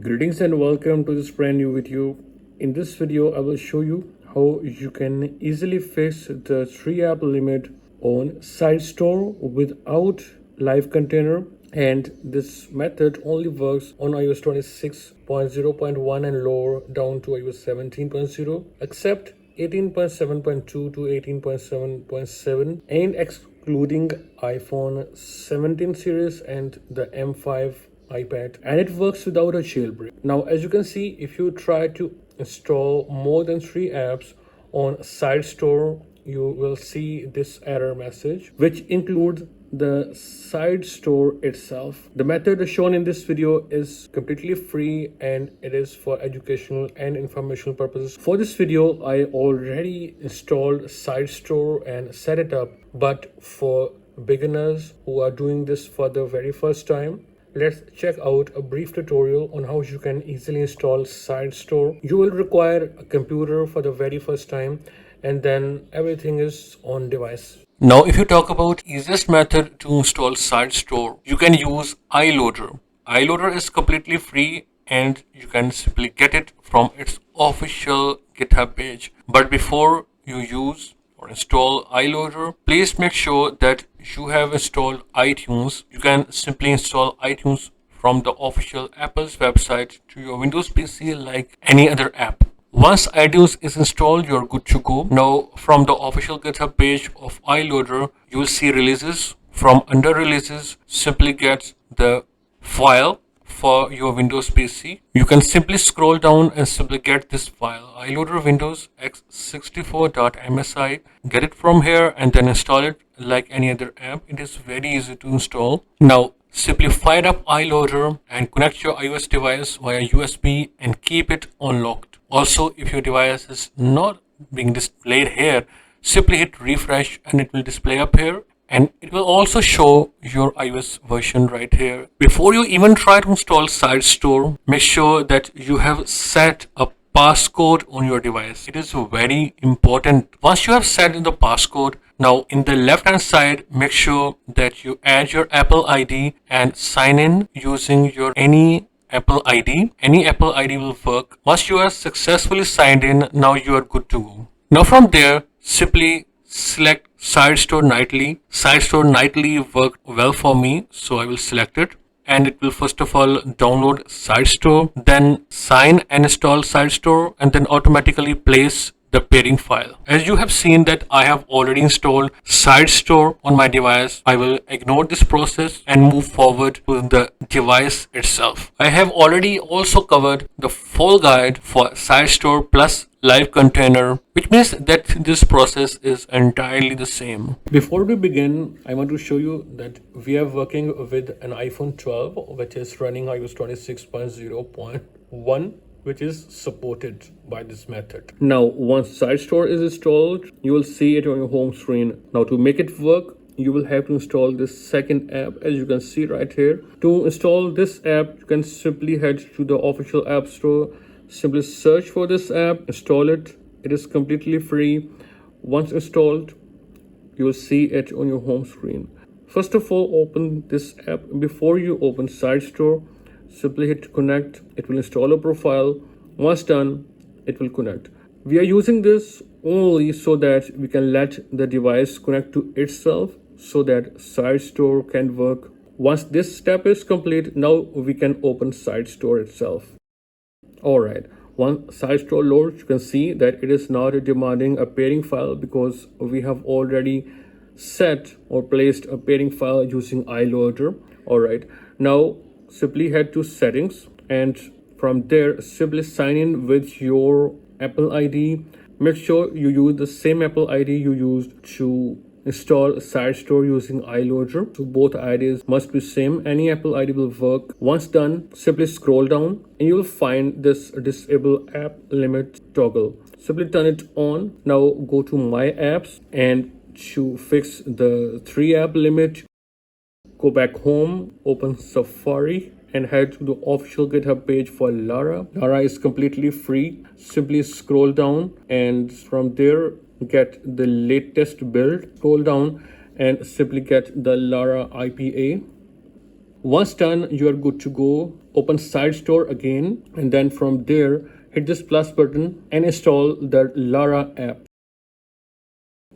Greetings and welcome to this brand new video. In this video, I will show you how you can easily fix the 3 app limit on SideStore without live container. And this method only works on iOS 26.0.1 and lower down to iOS 17.0, except 18.7.2 to 18.7.7 and excluding iPhone 17 series and the M5 iPad, and it works without a jailbreak. Now, as you can see, if you try to install more than 3 apps on SideStore, you will see this error message, which includes the SideStore itself. The method shown in this video is completely free and it is for educational and informational purposes. For this video, I already installed SideStore and set it up, but for beginners who are doing this for the very first time, let's check out a brief tutorial on how you can easily install SideStore. You will require a computer for the very first time, and then everything is on device. Now, if you talk about easiest method to install SideStore, you can use iLoader. iLoader is completely free and you can simply get it from its official GitHub page. But before you use or install iLoader, please make sure that you have installed iTunes. You can simply install iTunes from the official Apple's website to your Windows PC like any other app. Once iTunes is installed, you're good to go. Now, from the official GitHub page of iLoader, you will see releases. From under releases, simply get the file for your Windows PC. You can simply scroll down and simply get this file, iLoader Windows x64.msi. Get it from here and then install it like any other app. It is very easy to install. Now, simply fire up iLoader and connect your iOS device via USB and keep it unlocked. Also, if your device is not being displayed here, simply hit refresh and it will display up here. And it will also show your iOS version right here. Before you even try to install SideStore, make sure that you have set a passcode on your device. It is very important. Once you have set the passcode, now in the left hand side, make sure that you add your Apple ID and sign in using your any Apple ID. Any Apple ID will work. Once you are successfully signed in, now you are good to go. Now from there, simply select SideStore Nightly. SideStore Nightly worked well for me, so I will select it. And it will first of all download SideStore, then sign and install SideStore, and then automatically place the pairing file. As you have seen that I have already installed SideStore on my device, I will ignore this process and move forward to the device itself. I have already also covered the full guide for SideStore plus live container, which means that this process is entirely the same. Before we begin, I want to show you that we are working with an iPhone 12, which is running iOS 26.0.1, which is supported by this method. Now, once SideStore is installed, you will see it on your home screen. Now, to make it work, you will have to install this second app, as you can see right here. To install this app, you can simply head to the official App Store. Simply search for this app, install it. It is completely free. Once installed, you will see it on your home screen. First of all, open this app. Before you open SideStore, simply hit connect. It will install a profile. Once done, it will connect. We are using this only so that we can let the device connect to itself so that SideStore can work. Once this step is complete, now we can open SideStore itself. Alright, once SideStore loads, you can see that it is now demanding a pairing file because we have already set or placed a pairing file using iLoader. Alright, now simply head to settings and from there simply sign in with your Apple ID. Make sure you use the same Apple ID you used to install SideStore using iLoader. So both IDs must be same. Any Apple ID will work. Once done, simply scroll down and you will find this disable app limit toggle. Simply turn it on. Now go to my apps and to fix the 3 app limit, go back home, open Safari and head to the official GitHub page for Lara. Lara is completely free. Simply scroll down and from there get the latest build. Scroll down and simply get the Lara IPA. Once done, you are good to go. Open SideStore again, and then from there, hit this plus button and install the Lara app.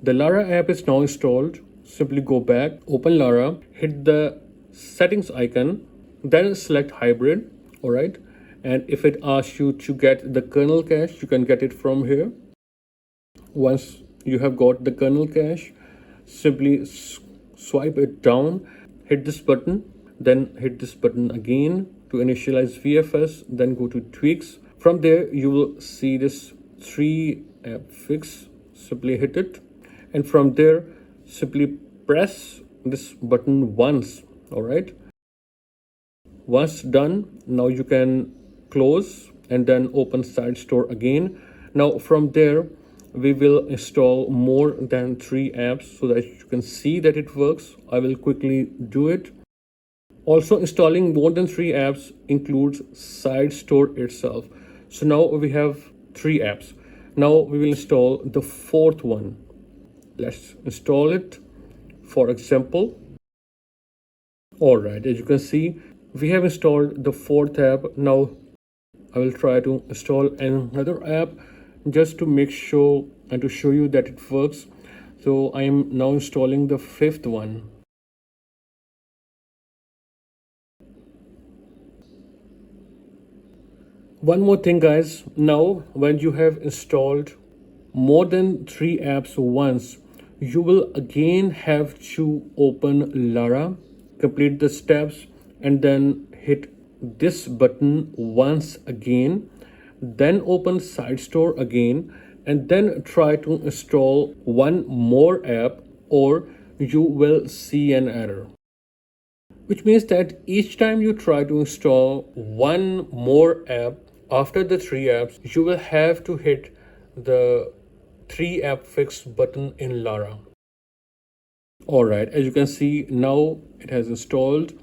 The Lara app is now installed. Simply go back, open Lara, hit the settings icon, then select hybrid. All right. And if it asks you to get the kernel cache, you can get it from here. Once you have got the kernel cache, simply swipe it down, hit this button, then hit this button again to initialize VFS, then go to tweaks. From there, you will see this 3 app fix. Simply hit it, and from there, simply press this button once. All right. Once done, now you can close and then open SideStore again. Now from there, we will install more than 3 apps so that you can see that it works. I will quickly do it. Also, installing more than 3 apps includes SideStore itself. So now we have 3 apps. Now we will install the 4th one. Let's install it. For example, all right, as you can see, we have installed the 4th app. Now I will try to install another app just to make sure and to show you that it works. So I am now installing the 5th one. One more thing, guys. Now when you have installed more than 3 apps once, you will again have to open Lara, complete the steps, and then hit this button once again, then open SideStore again, and then try to install one more app, or you will see an error. Which means that each time you try to install one more app after the 3 apps, you will have to hit the 3 app fix button in Lara. All right, as you can see, now it has installed.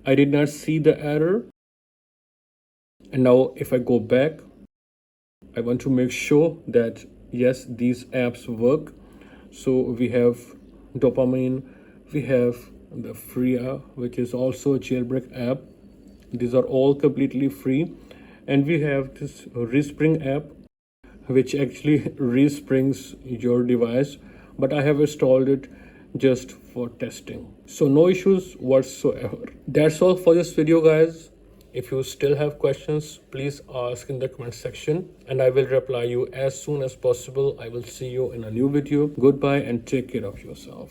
I did not see the error. And now if I go back, I want to make sure that yes, these apps work. So we have dopamine, we have the Freya, which is also a jailbreak app. These are all completely free. And we have this respring app, which actually resprings your device, but I have installed it just for testing. So no issues whatsoever. That's all for this video, guys. If you still have questions, please ask in the comment section and I will reply you as soon as possible. I will see you in a new video. Goodbye and take care of yourself.